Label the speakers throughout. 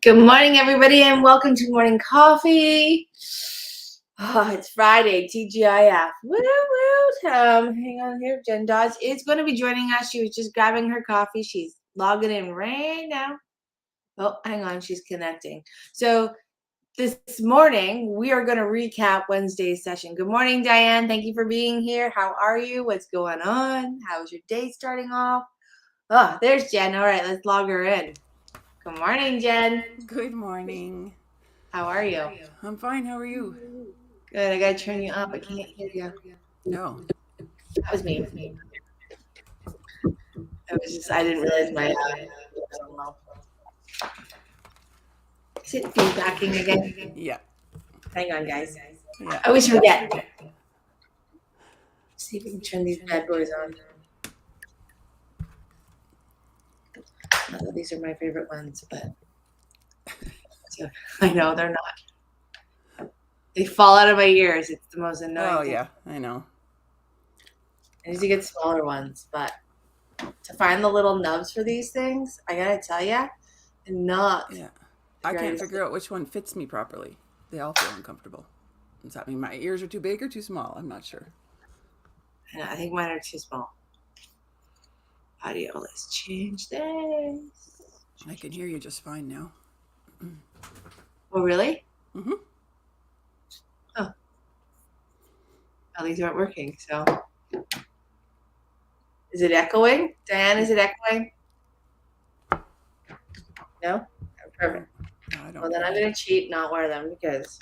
Speaker 1: Good morning, everybody, and welcome to Morning Coffee. Oh, it's Friday, TGIF. Woo, woo. Hang on here. Jen Dodge is going to be joining us. She was just grabbing her coffee. She's logging in right now. Oh, hang on. She's connecting. So this morning, we are going to recap Wednesday's session. Good morning, Diane. Thank you for being here. How are you? What's going on? How's your day starting off? Oh, there's Jen. All right, let's log her in. Good morning, Jen.
Speaker 2: Good morning.
Speaker 1: How are you?
Speaker 2: I'm fine. How are you?
Speaker 1: Good. I gotta turn you up. I can't hear you.
Speaker 2: No.
Speaker 1: That was me. I didn't realize my was on low. Is it feedbacking again?
Speaker 2: Yeah.
Speaker 1: Hang on, guys.
Speaker 2: Yeah.
Speaker 1: I always forget. See if we can turn these bad boys on. Not that these are my favorite ones, but I know they're not. They fall out of my ears. It's the most annoying thing.
Speaker 2: Yeah. I know.
Speaker 1: I need to get smaller ones, but to find the little nubs for these things, I gotta tell you, not.
Speaker 2: Yeah. I can't figure out which one fits me properly. They all feel uncomfortable. Does that mean my ears are too big or too small? I'm not sure.
Speaker 1: I think mine are too small. Audio, let's change this.
Speaker 2: I can hear you just fine now.
Speaker 1: Oh, really?
Speaker 2: Mm-hmm.
Speaker 1: Oh. These aren't working, so. Is it echoing? Diane, is it echoing? No? Perfect.
Speaker 2: I don't
Speaker 1: Well, then I'm going to cheat and not wear them because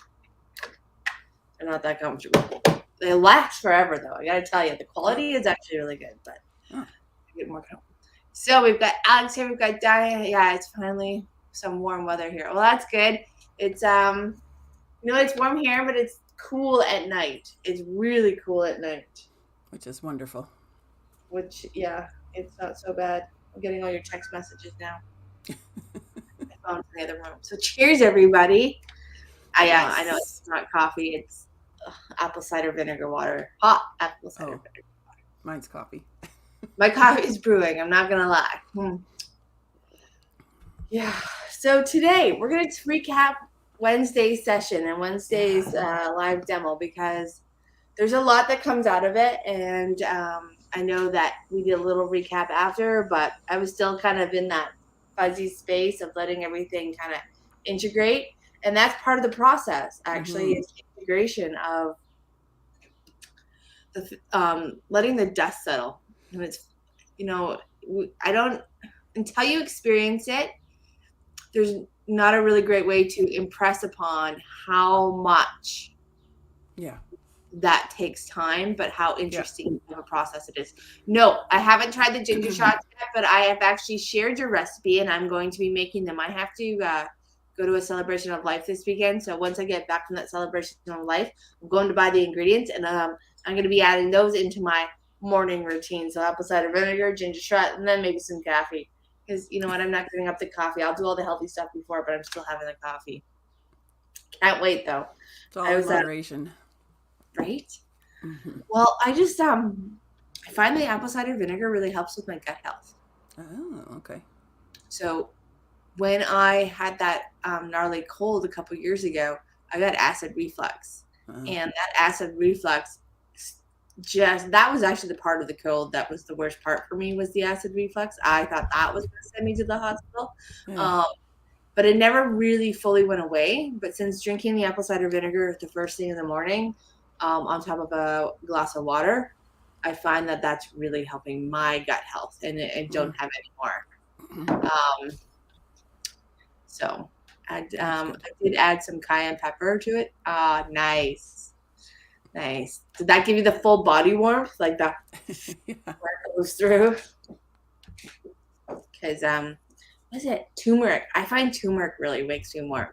Speaker 1: they're not that comfortable. They last forever, though. I got to tell you, the quality is actually really good, but I get more comfortable. So we've got Alex here, we've got Diane. Yeah, it's finally some warm weather here. Well, that's good. It's it's warm here, but it's cool at night. It's really cool at night.
Speaker 2: Which is wonderful.
Speaker 1: Which, yeah, it's not so bad. I'm getting all your text messages now. My phone's in the other room. So cheers, everybody. I know it's not coffee. It's apple cider vinegar water. Hot apple cider vinegar water.
Speaker 2: Mine's coffee.
Speaker 1: My coffee is brewing. I'm not going to lie. Yeah. So today we're going to recap Wednesday's session and Wednesday's live demo because there's a lot that comes out of it. And I know that we did a little recap after, but I was still kind of in that fuzzy space of letting everything kind of integrate. And that's part of the process, actually, is integration of the letting the dust settle. And it's, I don't, until you experience it, there's not a really great way to impress upon how much that takes time, but how interesting of a process it is. No, I haven't tried the ginger shots yet, but I have actually shared your recipe and I'm going to be making them. I have to go to a celebration of life this weekend. So once I get back from that celebration of life, I'm going to buy the ingredients and I'm going to be adding those into my morning routine. So apple cider vinegar, ginger shot, and then maybe some coffee. Because you know what, I'm not giving up the coffee. I'll do all the healthy stuff before, but I'm still having the coffee. Can't wait though.
Speaker 2: It's all in moderation.
Speaker 1: Right? Mm-hmm. Well, I just I find the apple cider vinegar really helps with my gut health.
Speaker 2: Oh, okay.
Speaker 1: So when I had that gnarly cold a couple years ago, I got acid reflux. And that acid reflux that was actually the part of the cold that was the worst part for me, was the acid reflux. I thought that was going to send me to the hospital. But it never really fully went away. But since drinking the apple cider vinegar the first thing in the morning, on top of a glass of water, I find that that's really helping my gut health, and I don't have any more. So I did add some cayenne pepper to it. Nice. Did that give you the full body warmth, like that where it goes through? Because what is it? Turmeric. I find turmeric really makes me warm.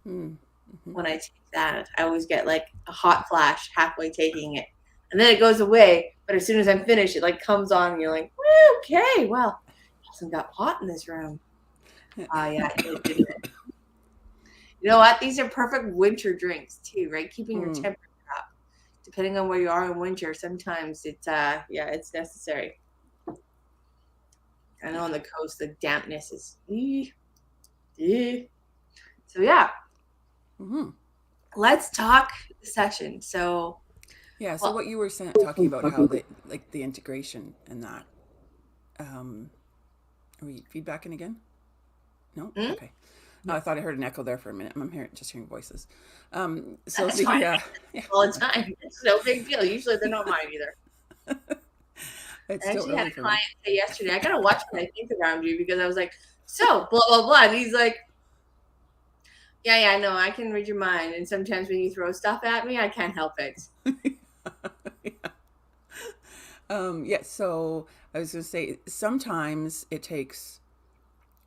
Speaker 1: When I take that, I always get like a hot flash halfway taking it, and then it goes away. But as soon as I'm finished, it like comes on, and you're like, okay, well, it hasn't got hot in this room. Yeah. You know what? These are perfect winter drinks too, right? Keeping your temperature up. Depending on where you are in winter, sometimes it's it's necessary. I know on the coast the dampness is So yeah,
Speaker 2: Mm-hmm.
Speaker 1: let's talk the session. So,
Speaker 2: Yeah. So
Speaker 1: well,
Speaker 2: what you were talking about how the integration and that. Are we feedbacking again? No.
Speaker 1: hmm?
Speaker 2: Okay. I thought I heard an echo there for a minute. I'm just hearing voices. So
Speaker 1: That's fine.
Speaker 2: the
Speaker 1: I
Speaker 2: yeah,
Speaker 1: all the
Speaker 2: okay.
Speaker 1: time. It's no big deal. Usually they're not mine either.
Speaker 2: It's
Speaker 1: I
Speaker 2: still
Speaker 1: actually had
Speaker 2: early
Speaker 1: a
Speaker 2: for me.
Speaker 1: client say yesterday, I gotta watch what I think around you because I was like, so blah blah blah. And he's like, yeah, no, I can read your mind. And sometimes when you throw stuff at me, I can't help it.
Speaker 2: Yeah. Yeah. So I was going to say sometimes it takes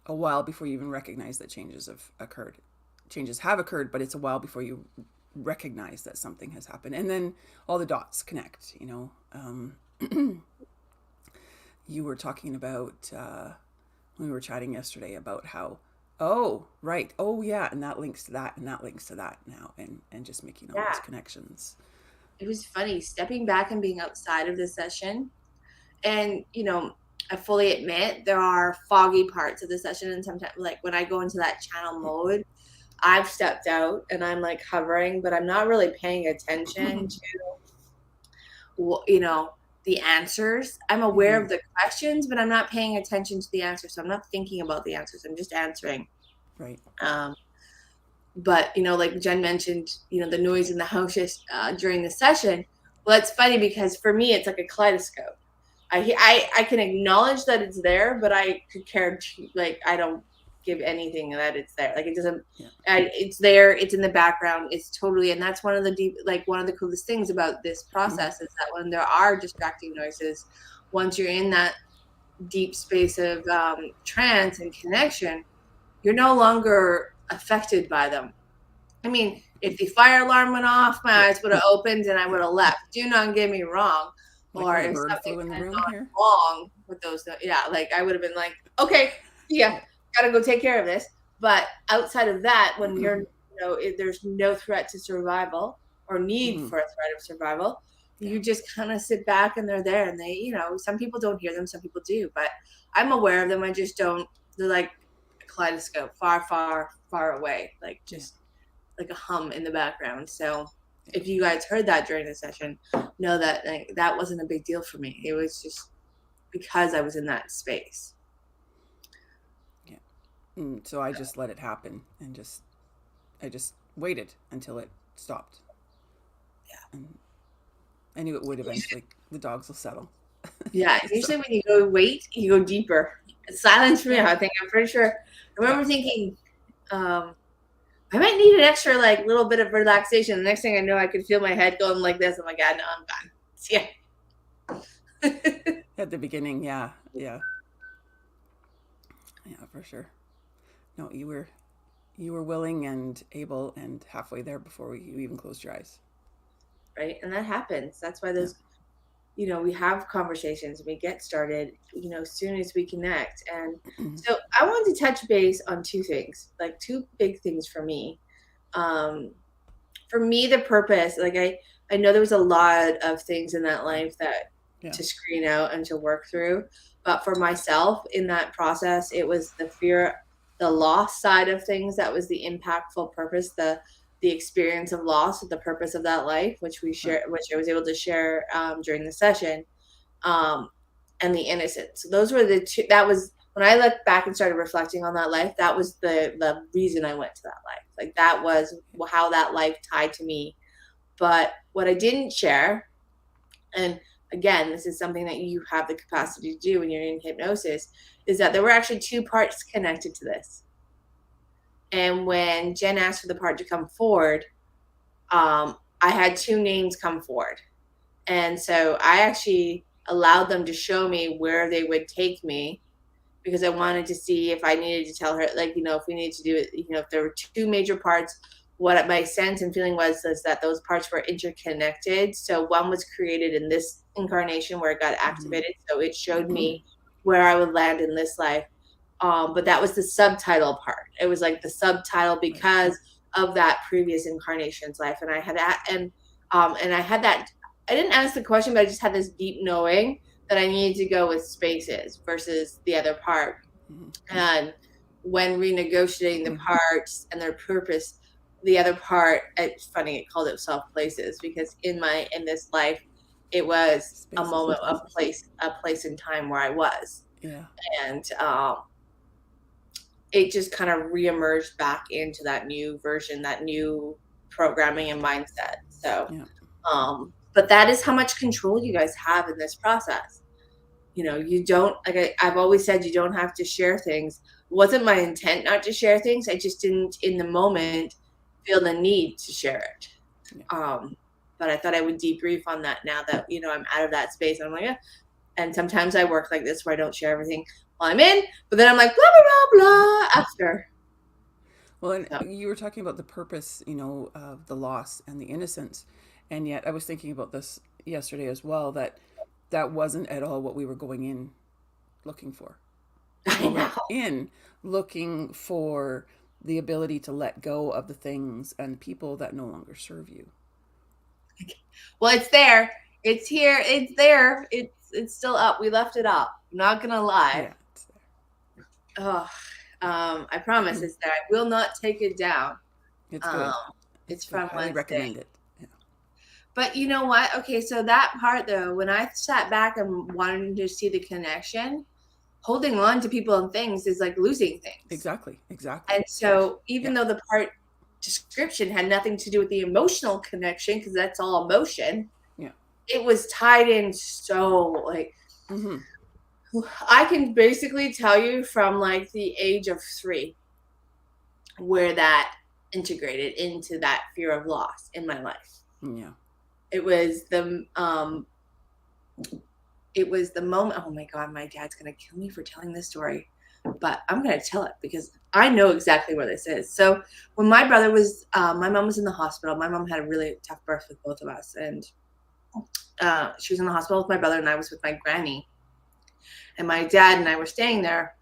Speaker 2: a while before you even recognize that changes have occurred. Changes have occurred, but it's a while before you recognize that something has happened, and then all the dots connect. You were talking about when we were chatting yesterday about how, oh right, oh yeah, and that links to that, and that links to that now, and just making all those
Speaker 1: Yeah.
Speaker 2: connections.
Speaker 1: It was funny stepping back and being outside of the session. And, I fully admit there are foggy parts of the session. And sometimes, like when I go into that channel mode, I've stepped out and I'm like hovering, but I'm not really paying attention to, the answers. I'm aware
Speaker 2: Mm-hmm.
Speaker 1: of the questions, but I'm not paying attention to the answers. So I'm not thinking about the answers. I'm just answering.
Speaker 2: Right.
Speaker 1: Um, but like Jen mentioned, the noise in the house during the session. Well, it's funny because for me, it's like a kaleidoscope. I can acknowledge that it's there, but I could care like I don't give anything that it's there. Like it doesn't.
Speaker 2: Yeah.
Speaker 1: It's there. It's in the background. It's totally, and that's one of the one of the coolest things about this process is that when there are distracting noises, once you're in that deep space of trance and connection, you're no longer affected by them. I mean, if the fire alarm went off, my
Speaker 2: Yeah.
Speaker 1: eyes would have opened and I would
Speaker 2: Yeah.
Speaker 1: have left. Do not get me wrong.
Speaker 2: Like
Speaker 1: Or
Speaker 2: when a
Speaker 1: if
Speaker 2: bird
Speaker 1: something
Speaker 2: flew in the
Speaker 1: had
Speaker 2: room
Speaker 1: gone
Speaker 2: here.
Speaker 1: wrong with those, yeah, like I would have been like, okay, yeah,
Speaker 2: Yeah.
Speaker 1: gotta go take care of this. But outside of that, when there's no threat to survival or need
Speaker 2: Mm-hmm.
Speaker 1: for a threat of survival,
Speaker 2: Yeah.
Speaker 1: you just kind of sit back and they're there. And they, some people don't hear them, some people do. But I'm aware of them. I just don't. They're like a kaleidoscope, far, far, far away, like
Speaker 2: Yeah.
Speaker 1: just like a hum in the background. So
Speaker 2: Yeah.
Speaker 1: if you guys heard that during the session, know that that wasn't a big deal for me. It was just because I was in that space.
Speaker 2: Yeah. So I just let it happen and I just waited until it stopped. And I knew it would eventually. The dogs will settle.
Speaker 1: Yeah,
Speaker 2: So
Speaker 1: usually when you go wait, you go deeper. Silence for me,
Speaker 2: yeah.
Speaker 1: I think I'm pretty sure. I
Speaker 2: Yeah.
Speaker 1: remember thinking, um, I might need an extra like little bit of relaxation. The next thing I know, I could feel my head going like this. I'm like, God, no, I'm gone. Yeah.
Speaker 2: At the beginning, yeah. Yeah. Yeah, for sure. No, you were willing and able and halfway there before you even closed your eyes.
Speaker 1: Right. And that happens. That's why
Speaker 2: Yeah.
Speaker 1: those we have conversations, we get started, as soon as we connect. And so I wanted to touch base on two things, like two big things for me. Um, for me, the purpose, like I know there was a lot of things in that life that
Speaker 2: Yeah.
Speaker 1: to screen out and to work through. But for myself in that process, it was the fear, the loss side of things that was the impactful purpose, the experience of loss, the purpose of that life, which we
Speaker 2: Right.
Speaker 1: share, which I was able to share during the session, um, and the innocence. So those were the two. That was when I looked back and started reflecting on that life. That was the reason I went to that life. Like that was how that life tied to me. But what I didn't share, and again, this is something that you have the capacity to do when you're in hypnosis, is that there were actually two parts connected to this. And when Jen asked for the part to come forward, I had two names come forward. And so I actually allowed them to show me where they would take me because I wanted to see if I needed to tell her, like, if we needed to do it, if there were two major parts, what my sense and feeling was that those parts were interconnected. So one was created in this incarnation where it got activated. So it showed me where I would land in this life. But that was the subtitle part. It was like the subtitle
Speaker 2: Right.
Speaker 1: because of that previous incarnation's life. And I had that, and I had that. I didn't ask the question, but I just had this deep knowing that I needed to go with spaces versus the other part.
Speaker 2: Mm-hmm.
Speaker 1: And when renegotiating the parts and their purpose, the other part, it's funny, it called itself places, because in this life, it was a
Speaker 2: Spaces and
Speaker 1: moment,
Speaker 2: places.
Speaker 1: a place in time where I was.
Speaker 2: Yeah.
Speaker 1: And it just kind of reemerged back into that new version, that new programming and mindset. So,
Speaker 2: Yeah.
Speaker 1: but that is how much control you guys have in this process. You don't, like I've always said, you don't have to share things. It wasn't my intent not to share things. I just didn't in the moment feel the need to share it.
Speaker 2: Yeah.
Speaker 1: But I thought I would debrief on that now that, I'm out of that space. And I'm like, yeah. And sometimes I work like this where I don't share everything while I'm in, but then I'm like, blah, blah, blah, blah after.
Speaker 2: Well, and
Speaker 1: So,
Speaker 2: you were talking about the purpose, of the loss and the innocence. And yet I was thinking about this yesterday as well, that wasn't at all what we were going in looking for.
Speaker 1: I
Speaker 2: We
Speaker 1: know.
Speaker 2: went in looking for the ability to let go of the things and people that no longer serve you.
Speaker 1: Well, it's there. It's here. It's there. It's still up. We left it up. I'm not gonna lie.
Speaker 2: Yeah, it's there.
Speaker 1: Oh, I promise it's there. I will not take it down.
Speaker 2: It's
Speaker 1: Um,
Speaker 2: good.
Speaker 1: it's
Speaker 2: It's good.
Speaker 1: from
Speaker 2: Highly
Speaker 1: Wednesday.
Speaker 2: recommend it. Yeah.
Speaker 1: But you know what? Okay, so that part though, when I sat back and wanted to see the connection, holding on to people and things is like losing things.
Speaker 2: Exactly. Exactly.
Speaker 1: And so even
Speaker 2: Yeah.
Speaker 1: though the part description had nothing to do with the emotional connection, because that's all emotion,
Speaker 2: Yeah.
Speaker 1: it was tied in so like
Speaker 2: Mm-hmm.
Speaker 1: I can basically tell you from like the age of 3 where that integrated into that fear of loss in my life.
Speaker 2: Yeah.
Speaker 1: It was the moment. Oh my God, my dad's gonna kill me for telling this story, but I'm gonna tell it because I know exactly where this is. So when my brother was, my mom was in the hospital. My mom had a really tough birth with both of us, and she was in the hospital with my brother, and I was with my granny. And my dad and I were staying there,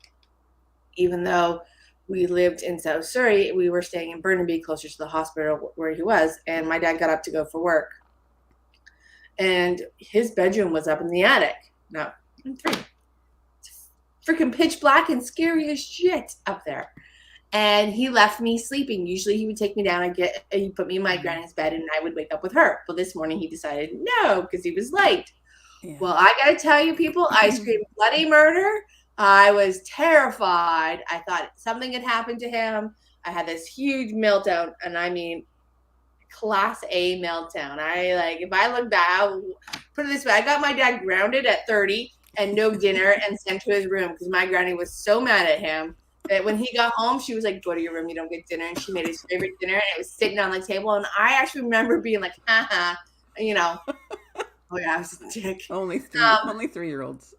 Speaker 1: even though we lived in South Surrey. We were staying in Burnaby, closer to the hospital where he was. And my dad got up to go for work, and his bedroom was up in the attic. No, I'm 3. It's freaking pitch black and scary as shit up there. And he left me sleeping. Usually he would take me down and he put me in my granny's bed, and I would wake up with her. But this morning he decided no, because he was late.
Speaker 2: Yeah.
Speaker 1: Well, I gotta tell you, people, I screamed bloody murder. I was terrified. I thought something had happened to him. I had this huge meltdown, and I mean, class A meltdown. If I look back, I'll put it this way: I got my dad grounded at 30 and no dinner and sent to his room because my granny was so mad at him that when he got home, she was like, "Go to your room. You don't get dinner." And she made his favorite dinner, and it was sitting on the table. And I actually remember being like, "Haha," you know. Oh yeah, I was a dick.
Speaker 2: Only 3-year-olds.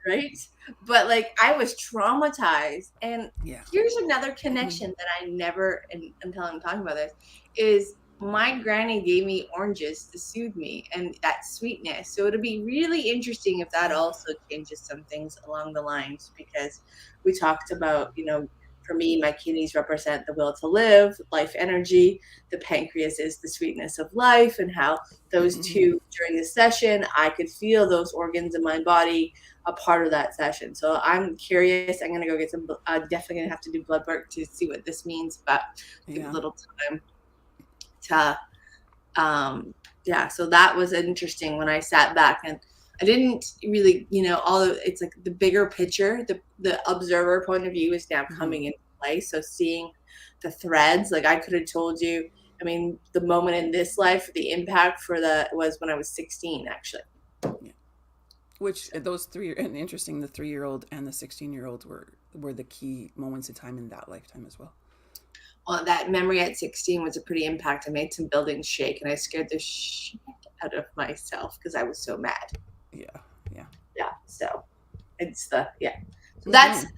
Speaker 1: Right? But like I was traumatized. And
Speaker 2: Yeah.
Speaker 1: here's another connection that I never, until I'm talking about this, is my granny gave me oranges to soothe me and that sweetness. So it'll be really interesting if that also changes some things along the lines, because we talked about, for me, my kidneys represent the will to live, life energy. The pancreas is the sweetness of life, and how those two, during the session, I could feel those organs in my body a part of that session. So I'm curious. I'm going to go get some, definitely going to have to do blood work to see what this means, but give a little time to, yeah. So that was interesting when I sat back, and I didn't really, it's like the bigger picture, the observer point of view is now coming into play. So seeing the threads, like I could have told you, I mean, the moment in this life, the impact was when I was 16, actually.
Speaker 2: Yeah. Which those three, and interesting, the 3-year-old and the 16-year-old were the key moments in time in that lifetime as well.
Speaker 1: Well, that memory at 16 was a pretty impact. I made some buildings shake, and I scared the shit out of myself because I was so mad.
Speaker 2: Yeah.
Speaker 1: So it's So that's the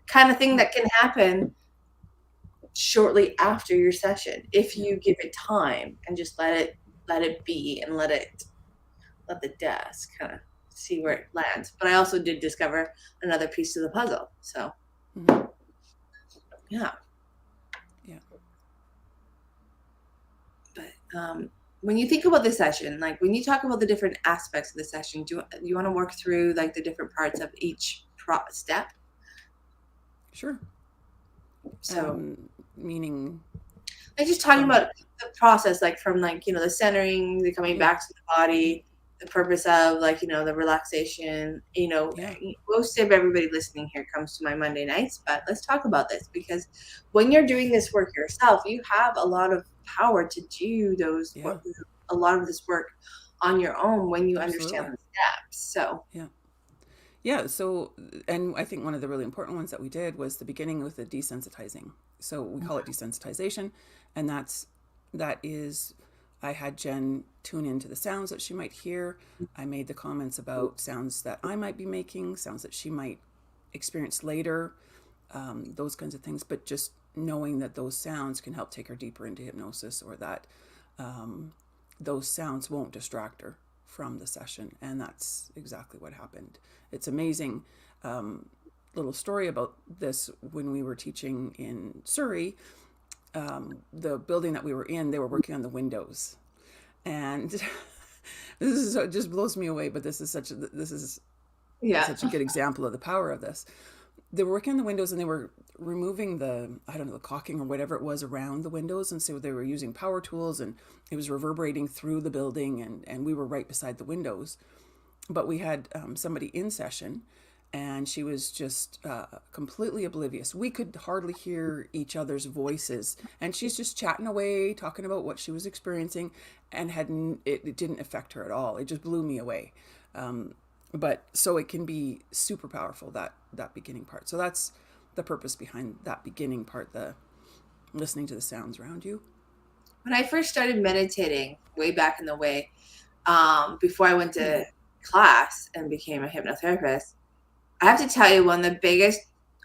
Speaker 1: kind of thing that can happen shortly after your session if you give it time and just let it be, and let the desk kind of see where it lands. But I also did discover another piece to the puzzle. So yeah. But when you think about the session, like when you talk about the different aspects of the session, do you want to work through like the different parts of each step?
Speaker 2: Sure.
Speaker 1: So
Speaker 2: Meaning
Speaker 1: like just talking
Speaker 2: from,
Speaker 1: about the process, like from like, you know, the centering, the coming
Speaker 2: yeah,
Speaker 1: back to the body, the purpose of like, you know, the relaxation, you know,
Speaker 2: yeah,
Speaker 1: most of everybody listening here comes to my Monday nights, but let's talk about this because when you're doing this work yourself, you have a lot of power to do
Speaker 2: yeah,
Speaker 1: a lot of this work on your own when you understand
Speaker 2: absolutely.
Speaker 1: the steps. So
Speaker 2: Yeah. Yeah. So, and I think one of the really important ones that we did was the beginning with the desensitizing. So we call it desensitization. And that is, I had Jen tune into the sounds that she might hear. I made the comments about sounds that I might be making, sounds that she might experience later, those kinds of things. But just knowing that those sounds can help take her deeper into hypnosis, or that those sounds won't distract her from the session. And that's exactly what happened. It's amazing. Little story about this: when we were teaching in Surrey, the building that we were in, they were working on the windows. And this is, it just blows me away, but this is
Speaker 1: yeah.
Speaker 2: such a good example of the power of this. They were working on the windows, and they were removing the, I don't know, the caulking or whatever it was around the windows. And so they were using power tools, and it was reverberating through the building, and we were right beside the windows. But we had somebody in session, and she was just completely oblivious. We could hardly hear each other's voices, and she's just chatting away, talking about what she was experiencing, and it didn't affect her at all. It just blew me away. But so it can be super powerful, that beginning part. So that's the purpose behind that beginning part, the listening to the sounds around you.
Speaker 1: When I first started meditating way back in the way, before I went to class and became a hypnotherapist, I have to tell you, one of the biggest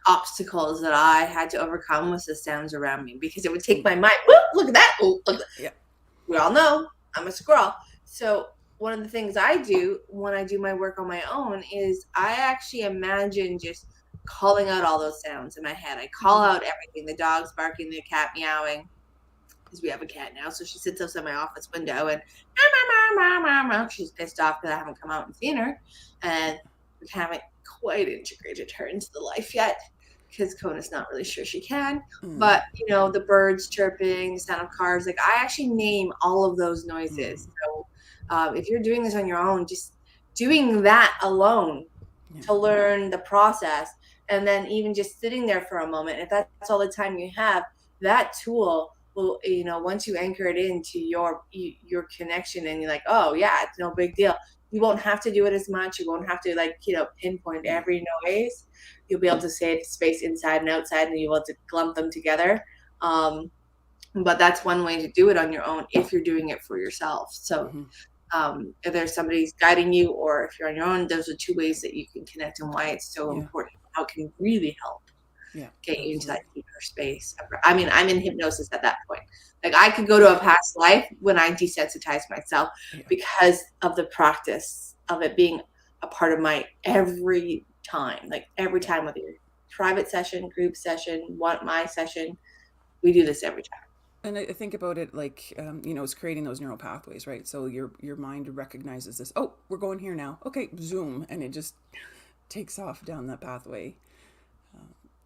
Speaker 1: obstacles that I had to overcome was the sounds around me because it would take
Speaker 2: Mm.
Speaker 1: my mind. Whoop, look at that! Oh, look,
Speaker 2: Yeah.
Speaker 1: we all know I'm a squirrel. So one of the things I do when I do my work on my own is I actually imagine just calling out all those sounds in my head. I call
Speaker 2: Mm-hmm.
Speaker 1: out everything: the dog's barking, the cat meowing, because we have a cat now. So she sits outside my office window and she's pissed off because I haven't come out and seen her. And we haven't quite integrated her into the life yet because Kona's not really sure she can.
Speaker 2: Mm.
Speaker 1: But, you know, the birds chirping, the sound of cars, like I actually name all of those noises.
Speaker 2: Mm.
Speaker 1: So if you're doing this on your own, just doing that alone
Speaker 2: Yeah.
Speaker 1: to learn the process, and then even just sitting there for a moment, if that's all the time you have, that tool will, you know, once you anchor it into your connection and you're like, oh yeah, it's no big deal, you won't have to do it as much, you won't have to like, you know, pinpoint
Speaker 2: Yeah.
Speaker 1: every noise. You'll be able to say the space inside and outside, and you'll be able to clump them together. But that's one way to do it on your own if you're doing it for yourself. So
Speaker 2: Mm-hmm.
Speaker 1: if there's somebody's guiding you, or if you're on your own, those are two ways that you can connect and why it's so
Speaker 2: Yeah.
Speaker 1: important, how it can really help
Speaker 2: Yeah.
Speaker 1: get you into that
Speaker 2: Absolutely.
Speaker 1: deeper space. I mean, I'm in hypnosis at that point. Like I could go to a past life when I desensitize myself
Speaker 2: Yeah.
Speaker 1: because of the practice of it being a part of my every time, like every
Speaker 2: Yeah.
Speaker 1: time, whether you're private session, group session, my session, we do this every time.
Speaker 2: And I think about it like, it's creating those neural pathways, right? So your mind recognizes this. Oh, we're going here now. Okay, zoom, and it just takes off down that pathway,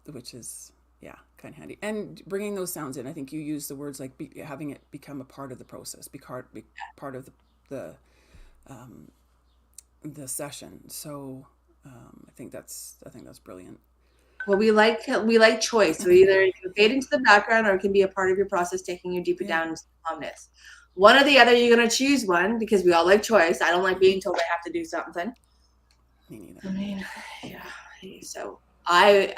Speaker 2: which is, yeah, kind of handy. And bringing those sounds in, I think you use the words like having it become a part of the process, be part of the the session. So I think that's brilliant.
Speaker 1: Well, we like choice. So either it can fade into the background or it can be a part of your process, taking you deeper
Speaker 2: Yeah.
Speaker 1: down into calmness. One or the other, you're gonna choose one because we all like choice. I don't like
Speaker 2: Mm-hmm.
Speaker 1: being told I have to do something.
Speaker 2: Me neither.
Speaker 1: I mean, yeah. So I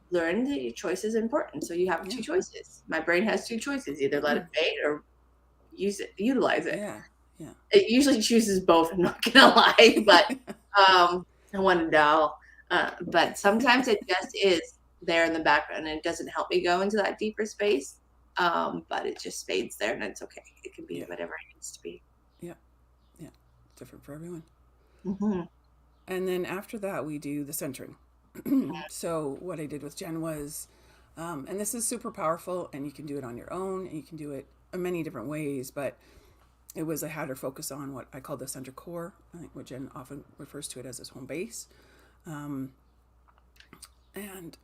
Speaker 1: learned that your choice is important. So you have
Speaker 2: Yeah.
Speaker 1: two choices. My brain has two choices: either let it fade or utilize it.
Speaker 2: Yeah. Yeah.
Speaker 1: It usually chooses both. I'm not gonna lie, but I want to know. But sometimes it just is there in the background, and it doesn't help me go into that deeper space. But it just fades there, and it's okay. It can be
Speaker 2: Yeah.
Speaker 1: whatever it needs to be.
Speaker 2: Yeah. Yeah. Different for everyone.
Speaker 1: Mm-hmm.
Speaker 2: And then after that, we do the centering. So what I did with Jen was, and this is super powerful, and you can do it on your own, and you can do it in many different ways. But it was, I had her focus on what I call the center core. I think what Jen often refers to it as his home base. And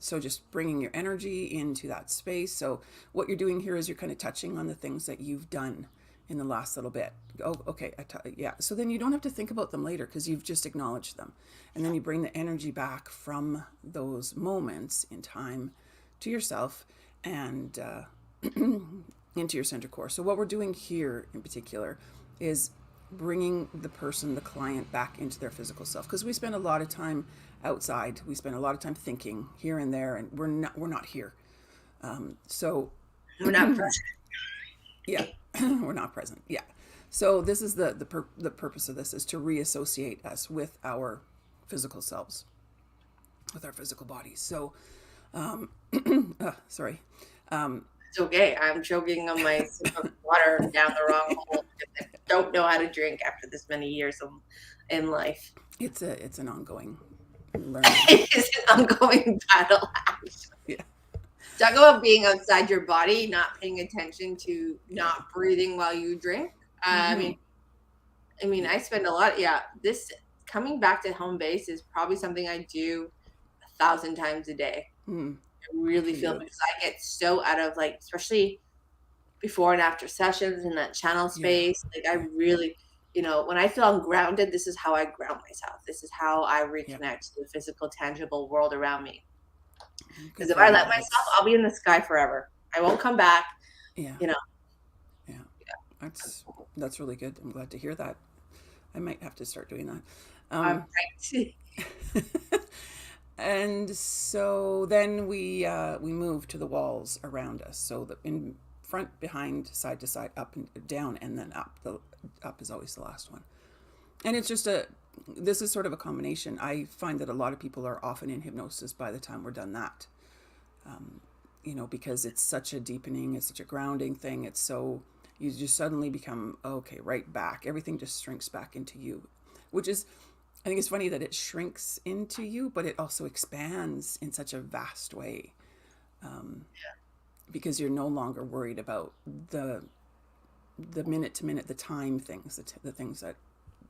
Speaker 2: so just bringing your energy into that space. So what you're doing here is you're kind of touching on the things that you've done in the last little bit. Oh, okay. Yeah. So then you don't have to think about them later because you've just acknowledged them. And then you bring the energy back from those moments in time to yourself and into your center core. So what we're doing here in particular is bringing the person, the client, back into their physical self, because we spend a lot of time outside. We spend a lot of time thinking here and there, and we're not here. So
Speaker 1: We're not present.
Speaker 2: yeah, we're not present. Yeah. So this is the purpose of this is to reassociate us with our physical selves, with our physical bodies. So, sorry.
Speaker 1: It's okay. I'm choking on my sip of water down the wrong hole because I don't know how to drink after this many years in life.
Speaker 2: It's an ongoing learning.
Speaker 1: It's an ongoing battle.
Speaker 2: Yeah.
Speaker 1: Talk about being outside your body, not paying attention to
Speaker 2: Yeah.
Speaker 1: not breathing while you drink.
Speaker 2: Mm-hmm.
Speaker 1: I mean,
Speaker 2: Yeah.
Speaker 1: I spend a lot. Yeah, this coming back to home base is probably something I do 1,000 times a day.
Speaker 2: Mm.
Speaker 1: I
Speaker 2: Good
Speaker 1: really
Speaker 2: for
Speaker 1: feel
Speaker 2: you.
Speaker 1: because I get so out of like, especially before and after sessions in that channel
Speaker 2: Yeah.
Speaker 1: space. Like I
Speaker 2: Yeah.
Speaker 1: really, when I feel ungrounded, this is how I ground myself. This is how I
Speaker 2: Yeah.
Speaker 1: reconnect to the physical, tangible world around me.
Speaker 2: Good
Speaker 1: Because if
Speaker 2: for
Speaker 1: I
Speaker 2: you.
Speaker 1: let myself,
Speaker 2: That's
Speaker 1: I'll be in the sky forever. I won't come back.
Speaker 2: yeah.
Speaker 1: You know,
Speaker 2: Yeah. That's that's really good. I'm glad to hear that. I might have to start doing that.
Speaker 1: I'm
Speaker 2: Um,
Speaker 1: right.
Speaker 2: and so then we move to the walls around us. So the in front, behind, side to side, up and down, and then up. The up is always the last one. And it's just a this is sort of a combination. I find that a lot of people are often in hypnosis by the time we're done that. Because it's such a deepening, it's such a grounding thing. It's so you just suddenly become okay, right back. Everything just shrinks back into you, which is I think it's funny that it shrinks into you, but it also expands in such a vast way because you're no longer worried about the the minute to minute, the time things, the things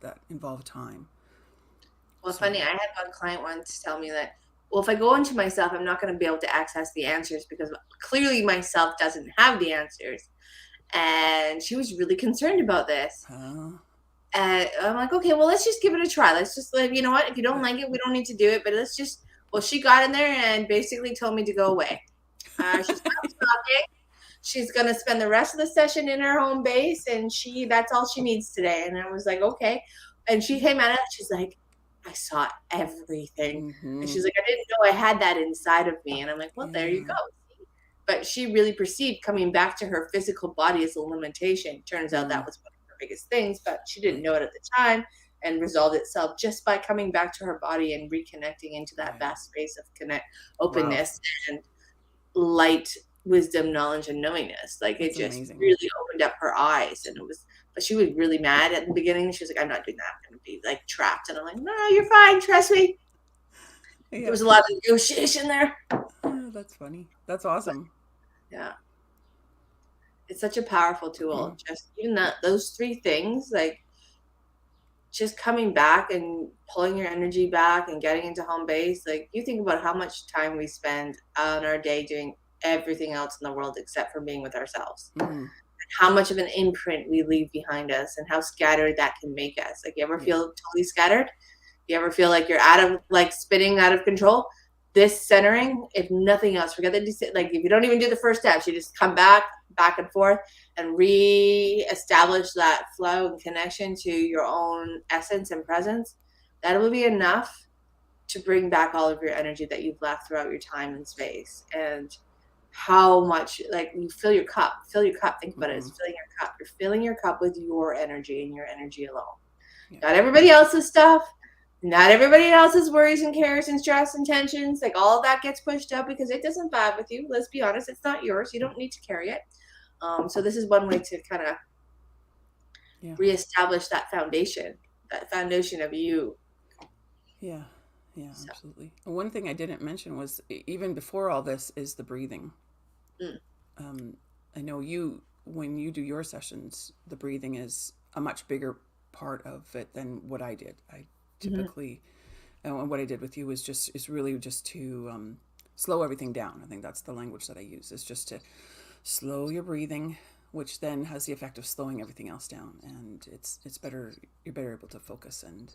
Speaker 2: that involve time.
Speaker 1: Well, funny,
Speaker 2: So
Speaker 1: I had one client once tell me that, well, if I go into myself, I'm not going to be able to access the answers because clearly myself doesn't have the answers. And she was really concerned about this.
Speaker 2: uh,
Speaker 1: And I'm like, okay, well, let's just give it a try. Let's just like, you know what? If you don't
Speaker 2: yeah.
Speaker 1: like it, we don't need to do it. But let's just, well, she got in there and basically told me to go away. She's not talking. She's going to spend the rest of the session in her home base. And that's all she needs today. And I was like, okay. And she came at it. She's like, I saw everything. And
Speaker 2: Mm-hmm.
Speaker 1: she's like, I didn't know I had that inside of me. And I'm like, well, there you
Speaker 2: Yeah.
Speaker 1: go. But she really perceived coming back to her physical body as a limitation. Turns out that
Speaker 2: Mm,
Speaker 1: was one of her biggest things, but she didn't
Speaker 2: right.
Speaker 1: know it at the time and resolved itself just by coming back to her body and reconnecting into that
Speaker 2: Right.
Speaker 1: vast space of
Speaker 2: Wow.
Speaker 1: openness and light, wisdom, knowledge, and knowingness. Like it
Speaker 2: That's
Speaker 1: just
Speaker 2: amazing.
Speaker 1: really opened up her eyes, and but she was really mad at the beginning. She was like, I'm not doing that. I'm going to be like trapped. And I'm like, no, you're fine. Trust me. There
Speaker 2: Yeah.
Speaker 1: was a lot of negotiation there.
Speaker 2: Oh, that's funny. That's
Speaker 1: But
Speaker 2: awesome.
Speaker 1: yeah, it's such a powerful tool. Just even those three things, like just coming back and pulling your energy back and getting into home base. Like you think about how much time we spend on our day doing everything else in the world except for being with ourselves.
Speaker 2: Mm,
Speaker 1: How much of an imprint we leave behind us and how scattered that can make us. Like you ever
Speaker 2: yeah.
Speaker 1: feel totally scattered? You ever feel like you're out of like spinning out of control? This centering, if nothing else, forget that. Like if you don't even do the first steps, you just come back and forth, and re-establish that flow and connection to your own essence and presence. That will be enough to bring back all of your energy that you've left throughout your time and space. And how much like you fill your cup. Think about it
Speaker 2: Mm-hmm.
Speaker 1: as filling your cup. You're filling your cup with your energy and your energy alone,
Speaker 2: Yeah.
Speaker 1: not everybody else's stuff, not everybody else's worries and cares and stress and tensions. Like all of that gets pushed up because it doesn't vibe with you. Let's be honest, it's not yours. You don't need to carry it. So this is one way to kind of
Speaker 2: Yeah.
Speaker 1: reestablish that foundation of you.
Speaker 2: Yeah. Yeah.
Speaker 1: So,
Speaker 2: Absolutely. One thing I didn't mention was even before all this is the breathing.
Speaker 1: mm,
Speaker 2: Um, I know you when you do your sessions, the breathing is a much bigger part of it than what I did. I
Speaker 1: mhm.
Speaker 2: typically And what I did with you is really just to slow everything down. I think that's the language that I use, is just to slow your breathing, which then has the effect of slowing everything else down, and it's better. You're better able to focus and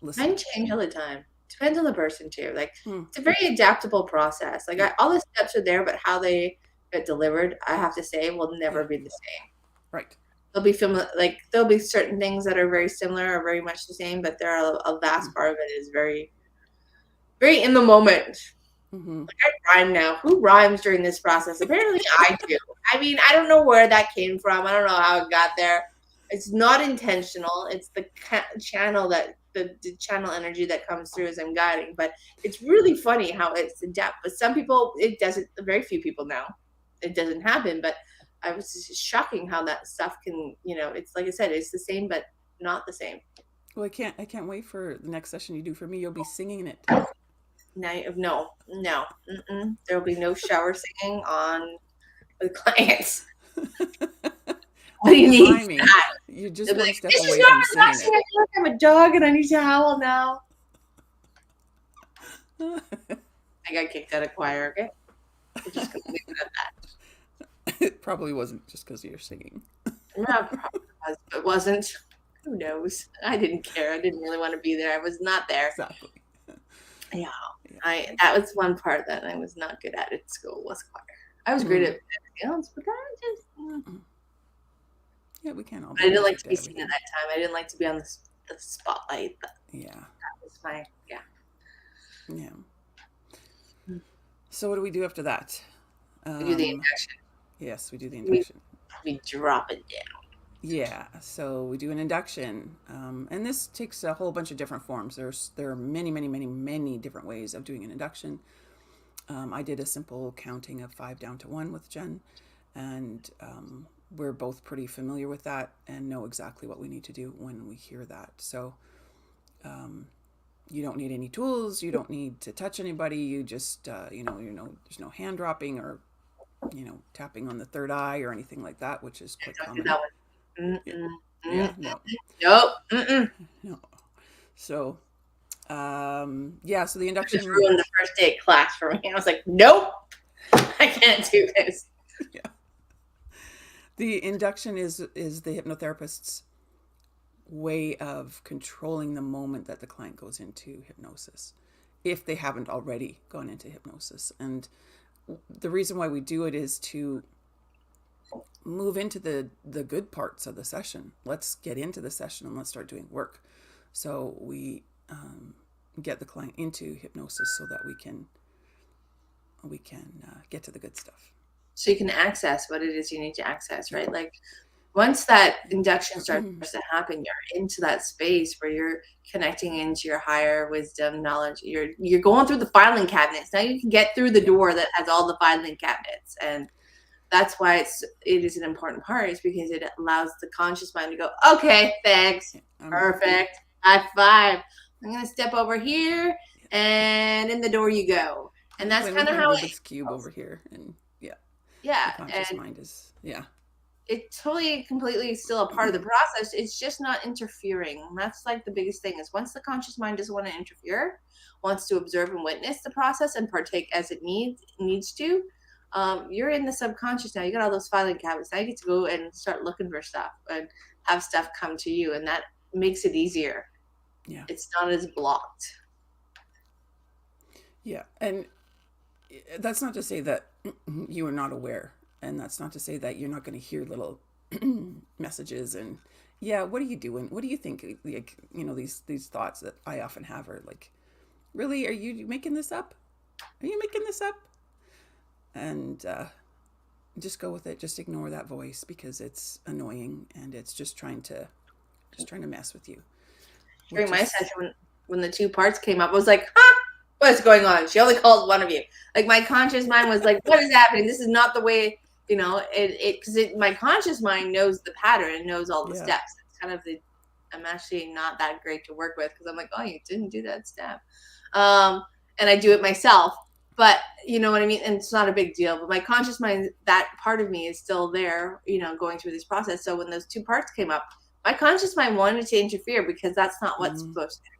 Speaker 2: listen.
Speaker 1: Mine change all the time. Depends on the person too. Like
Speaker 2: Hmm.
Speaker 1: it's a very adaptable process. Like
Speaker 2: Yeah.
Speaker 1: all the steps are there, but how they get delivered, I have to say, will never
Speaker 2: Yeah.
Speaker 1: be the same.
Speaker 2: Right.
Speaker 1: There'll be like there'll be certain things that are very similar or very much the same, but there are a vast part of it is very, very in the moment.
Speaker 2: Mm-hmm.
Speaker 1: Like I rhyme now. Who rhymes during this process? Apparently I do. I mean, I don't know where that came from. I don't know how it got there. It's not intentional. It's the channel that the channel energy that comes through as I'm guiding. But it's really funny how it's in depth. But some people, it doesn't. Very few people know it doesn't happen. But I was just shocking how that stuff can. It's like I said, it's the same, but not the same.
Speaker 2: Well, I can't wait for the next session you do for me. You'll be singing it.
Speaker 1: No, no. There will be no shower singing on with clients. What do you need?
Speaker 2: Rhyming. You're just one step
Speaker 1: this is
Speaker 2: away
Speaker 1: not
Speaker 2: from singing
Speaker 1: relaxing. I feel like I'm a dog and I need to howl now.
Speaker 2: it.
Speaker 1: I got kicked out of choir. Okay, we're just gonna leave it at that.
Speaker 2: It probably wasn't just because you're singing.
Speaker 1: No, probably was, but it wasn't. Who knows? I didn't care. I didn't really want to be there. I was not there.
Speaker 2: Exactly.
Speaker 1: Yeah,
Speaker 2: Yeah.
Speaker 1: that was one part that I was not good at school, was choir. I was great at everything else, but I just.
Speaker 2: Yeah, we can't all.
Speaker 1: I didn't like to be seen at that time. I didn't like to be on the spotlight.
Speaker 2: Yeah.
Speaker 1: That was my
Speaker 2: Yeah. So what do we do after that?
Speaker 1: We do the induction.
Speaker 2: Yes, we do the induction.
Speaker 1: We drop it down.
Speaker 2: Yeah, so we do an induction, and this takes a whole bunch of different forms. There are many, many, many, many different ways of doing an induction. I did a simple counting of 5 down to 1 with Jen, and we're both pretty familiar with that and know exactly what we need to do when we hear that. So you don't need any tools. You don't need to touch anybody. You just there's no hand dropping or tapping on the third eye or anything like that, which is quite common.
Speaker 1: That one.
Speaker 2: Yeah, no.
Speaker 1: Nope.
Speaker 2: No. So, so the induction
Speaker 1: just ruined the first day of class for me. I was like, nope, I can't do this.
Speaker 2: Yeah. The induction is the hypnotherapist's way of controlling the moment that the client goes into hypnosis, if they haven't already gone into hypnosis. And the reason why we do it is to move into the good parts of the session. Let's get into the session and let's start doing work. So we get the client into hypnosis so that we can get to the good stuff.
Speaker 1: So you can access what it is you need to access, right? Like once that induction starts to happen, you're into that space where you're connecting into your higher wisdom, knowledge. You're going through the filing cabinets. Now you can get through the door that has all the filing cabinets, and that's why it is an important part, is because it allows the conscious mind to go, okay, thanks, perfect, high five. I'm gonna step over here, and in the door you go. And that's kind of how
Speaker 2: this cube over here, and
Speaker 1: yeah,
Speaker 2: the conscious mind is
Speaker 1: it's totally, completely still a part of the process. It's just not interfering. And that's like the biggest thing, is once the conscious mind doesn't want to interfere, wants to observe and witness the process and partake as it needs to, you're in the subconscious now. You got all those filing cabinets. Now you get to go and start looking for stuff and have stuff come to you, and that makes it easier.
Speaker 2: Yeah,
Speaker 1: it's not as blocked.
Speaker 2: Yeah, and that's not to say that you are not aware, and that's not to say that you're not going to hear little messages and what are you doing? What do you think? Like, these thoughts that I often have are like, really, are you making this up? Are you making this up? And just go with it. Just ignore that voice, because it's annoying and it's just trying to mess with you.
Speaker 1: During my session, when the 2 parts came up, I was like, huh? What's going on? She only called one of you. Like, my conscious mind was like, what is happening? This is not the way, because my conscious mind knows the pattern and knows all the steps. It's kind of I'm actually not that great to work with, because I'm like, oh, you didn't do that step. And I do it myself, but you know what I mean? And it's not a big deal, but my conscious mind, that part of me is still there, going through this process. So when those 2 parts came up, my conscious mind wanted to interfere, because that's not what's supposed to.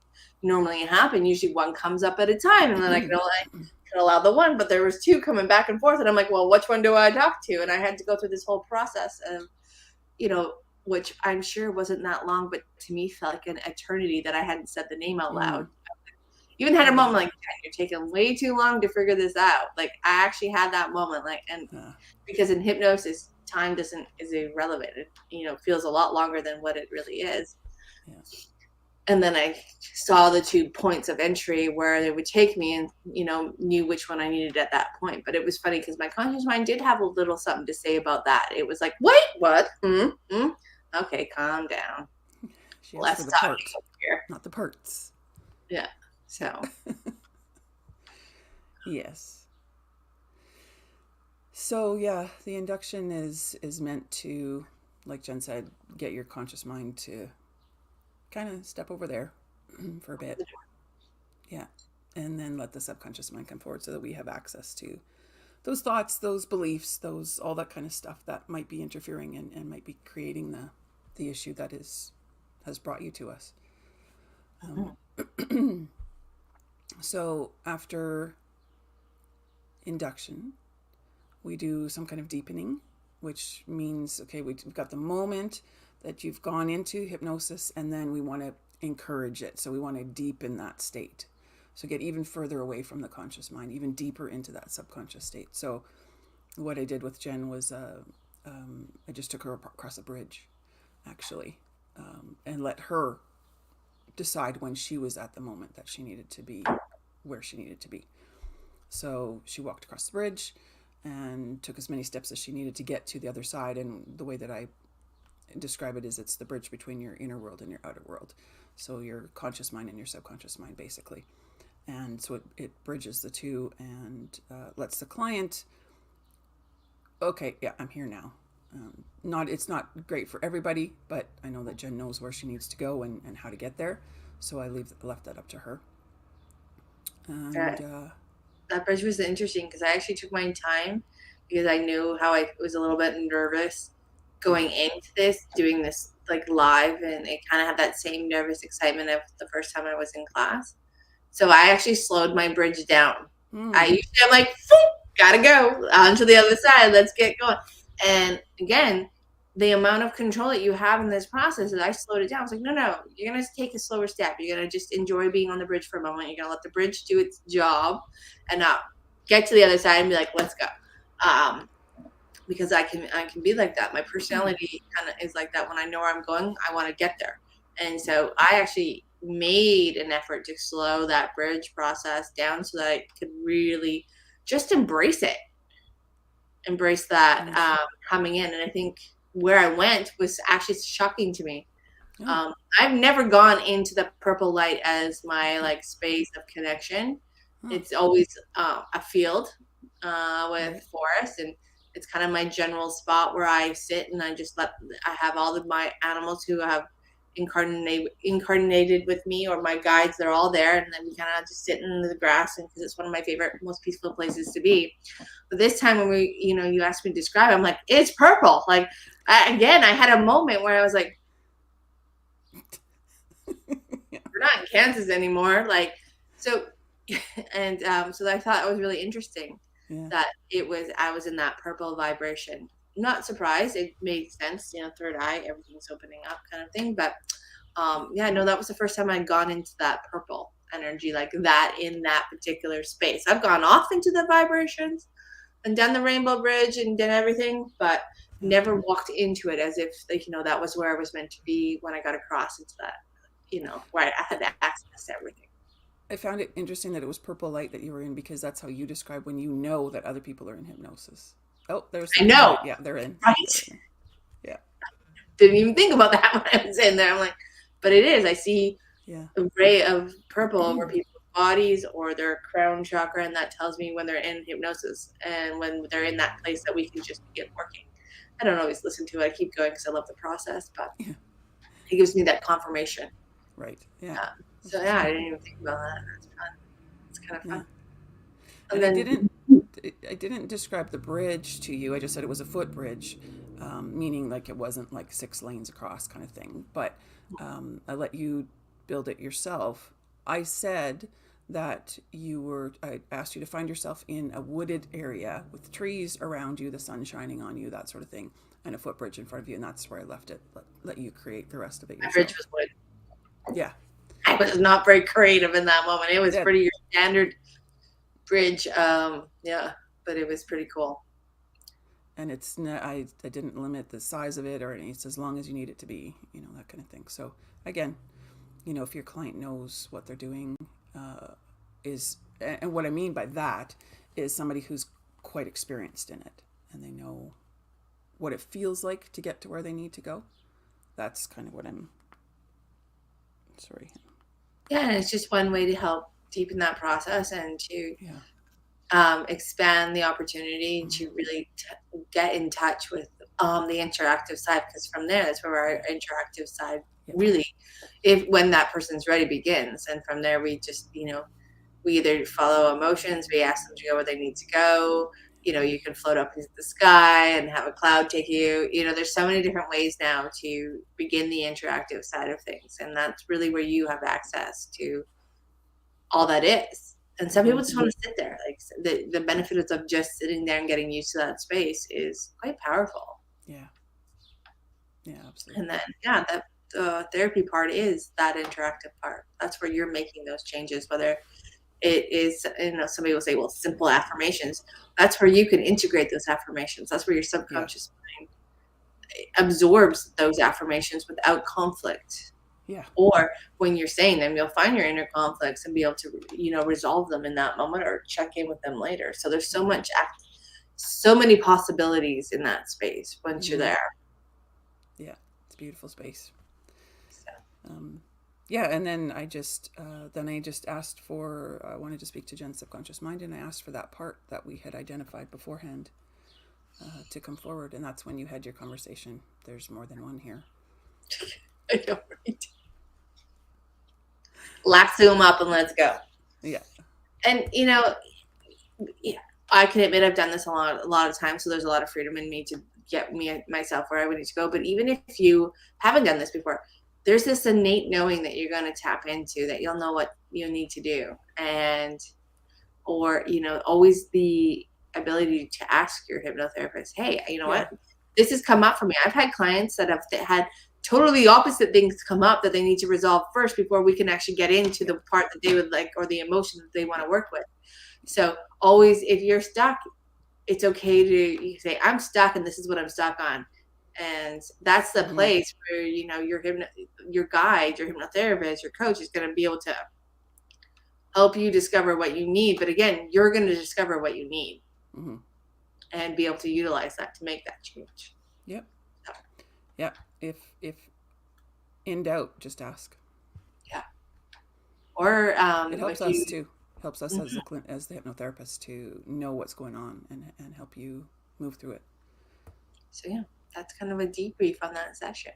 Speaker 1: normally happen. Usually one comes up at a time, and then I can allow the one, but there was two coming back and forth, and I'm like, well, which one do I talk to? And I had to go through this whole process of, you know, which I'm sure wasn't that long, but to me felt like an eternity that I hadn't said the name out loud. Even had a moment like, you're taking way too long to figure this out. Like, I actually had that moment, like, and because in hypnosis, time is irrelevant. It, feels a lot longer than what it really is.
Speaker 2: Yeah.
Speaker 1: And then I saw the 2 points of entry where they would take me, and, knew which one I needed at that point. But it was funny because my conscious mind did have a little something to say about that. It was like, wait, what? Okay, calm down.
Speaker 2: Let's talk here. Not the parts.
Speaker 1: Yeah. So.
Speaker 2: Yes. So yeah, the induction is meant to, like Jen said, get your conscious mind to kind of step over there for a bit. Yeah. And then let the subconscious mind come forward so that we have access to those thoughts, those beliefs, all that kind of stuff that might be interfering and might be creating the issue that has brought you to us. So after induction, we do some kind of deepening, which means, okay, we've got the moment that you've gone into hypnosis, and then we want to encourage it. So we want to deepen that state. So get even further away from the conscious mind, even deeper into that subconscious state. So what I did with Jen was I just took her across a bridge, actually, and let her decide when she was at the moment that she needed to be where she needed to be. So she walked across the bridge and took as many steps as she needed to get to the other side. And the way that I describe it is it's the bridge between your inner world and your outer world. So your conscious mind and your subconscious mind, basically. And so it bridges the two and lets the client, okay, yeah, I'm here now. It's not great for everybody, but I know that Jen knows where she needs to go and how to get there. So I left that up to her. And
Speaker 1: that bridge was interesting because I actually took my time because I knew how I was a little bit nervous going into this, doing this like live, and it kind of had that same nervous excitement of the first time I was in class. So I actually slowed my bridge down. I usually am like, gotta go on to the other side. Let's get going. And again, the amount of control that you have in this process is I slowed it down. I was like, no, you're going to take a slower step. You're going to just enjoy being on the bridge for a moment. You're going to let the bridge do its job and get to the other side and be like, let's go. Because I can be like that. My personality kind of is like that. When I know where I'm going, I want to get there. And so I actually made an effort to slow that bridge process down so that I could really just embrace it. Embrace that coming in. And I think where I went was actually shocking to me. I've never gone into the purple light as my like space of connection. It's always a field with forest, and it's kind of my general spot where I sit and I have all of my animals who have incarnated with me, or my guides. They're all there, and then we kind of just sit in the grass, and because it's one of my favorite, most peaceful places to be. But this time when you asked me to describe it, I'm like, it's purple. Like I had a moment where I was like, we're not in Kansas anymore. Like, so, and so I thought it was really interesting that I was in that purple vibration. Not surprised. It made sense, third eye, everything's opening up kind of thing. But that was the first time I'd gone into that purple energy like that in that particular space. I've gone off into the vibrations and done the rainbow bridge and done everything, but never walked into it as if that was where I was meant to be when I got across into that, where I had access to everything.
Speaker 2: I found it interesting that it was purple light that you were in, because that's how you describe when you know that other people are in hypnosis. Oh, there's
Speaker 1: I know.
Speaker 2: Yeah, they're in.
Speaker 1: Right.
Speaker 2: They're in. Yeah.
Speaker 1: Didn't even think about that when I was in there. I'm like, but it is. I see a ray of purple over people's bodies or their crown chakra, and that tells me when they're in hypnosis and when they're in that place that we can just begin working. I don't always listen to it. I keep going because I love the process, but it gives me that confirmation.
Speaker 2: Right. Yeah.
Speaker 1: So I didn't even think about that. That's fun. It's kind of fun.
Speaker 2: And I didn't describe the bridge to you. I just said it was a footbridge, meaning like it wasn't like 6 lanes across kind of thing. But I let you build it yourself I said that I asked you to find yourself in a wooded area with trees around you, the sun shining on you, that sort of thing, and a footbridge in front of you. And that's where I left it. Let you create the rest of it
Speaker 1: My bridge
Speaker 2: yourself.
Speaker 1: was wood.
Speaker 2: Yeah.
Speaker 1: I was not very creative in that moment. It was
Speaker 2: Yeah.
Speaker 1: pretty standard bridge. Yeah, but it was pretty cool.
Speaker 2: And I didn't limit the size of it or anything. It's as long as you need it to be, that kind of thing. So again, if your client knows what they're doing, is and what I mean by that is somebody who's quite experienced in it and they know what it feels like to get to where they need to go. That's kind of what I'm. Sorry.
Speaker 1: Yeah, and it's just one way to help deepen that process and to expand the opportunity to really get in touch with the interactive side, because from there, that's where our interactive side really, when that person's ready, begins. And from there, we just, we either follow emotions, we ask them to go where they need to go. You can float up into the sky and have a cloud take you. There's so many different ways now to begin the interactive side of things. And that's really where you have access to all that is. And some people just want to sit there. Like the benefits of just sitting there and getting used to that space is quite powerful.
Speaker 2: Yeah. Yeah, absolutely.
Speaker 1: And then, the therapy part is that interactive part. That's where you're making those changes, whether it is, somebody will say, well, simple affirmations. That's where you can integrate those affirmations. That's where your subconscious mind absorbs those affirmations without conflict.
Speaker 2: Yeah.
Speaker 1: Or when you're saying them, you'll find your inner conflicts and be able to, resolve them in that moment or check in with them later. So there's so many possibilities in that space once you're there.
Speaker 2: Yeah, it's a beautiful space. Yeah, and then I just asked for, I wanted to speak to Jen's subconscious mind, and I asked for that part that we had identified beforehand to come forward, and that's when you had your conversation. There's more than one here.
Speaker 1: I know, right? Lasso them up and let's go.
Speaker 2: Yeah.
Speaker 1: And, I can admit I've done this a lot of times, so there's a lot of freedom in me to get myself where I would need to go. But even if you haven't done this before, there's this innate knowing that you're going to tap into, that you'll know what you need to do. Or always the ability to ask your hypnotherapist, hey, what? This has come up for me. I've had clients that have had totally opposite things come up that they need to resolve first before we can actually get into the part that they would like, or the emotion that they want to work with. So always, if you're stuck, it's okay to say, I'm stuck and this is what I'm stuck on. And that's the place where, your guide, your hypnotherapist, your coach is going to be able to help you discover what you need. But again, you're going to discover what you need and be able to utilize that to make that change.
Speaker 2: Yep. So. Yeah. If in doubt, just ask.
Speaker 1: Yeah. Or
Speaker 2: it helps us too. Helps us as the hypnotherapist to know what's going on and help you move through it.
Speaker 1: So yeah, that's kind of a debrief on that session.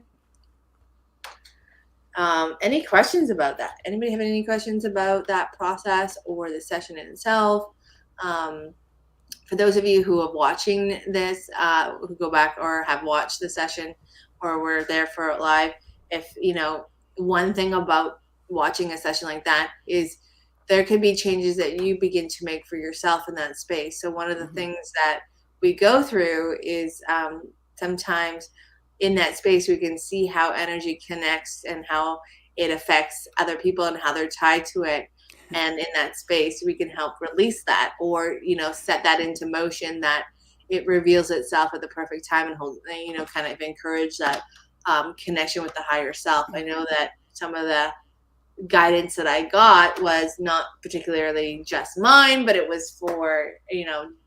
Speaker 1: Any questions about that? Anybody have any questions about that process or the session in itself? For those of you who are watching this, who go back or have watched the session or were there for it live, if, one thing about watching a session like that is there can be changes that you begin to make for yourself in that space. So one of the things that we go through is sometimes in that space, we can see how energy connects and how it affects other people and how they're tied to it. And in that space, we can help release that or, set that into motion, that it reveals itself at the perfect time and hold, kind of encourage that connection with the higher self. I know that some of the guidance that I got was not particularly just mine, but it was for,